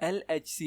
LHC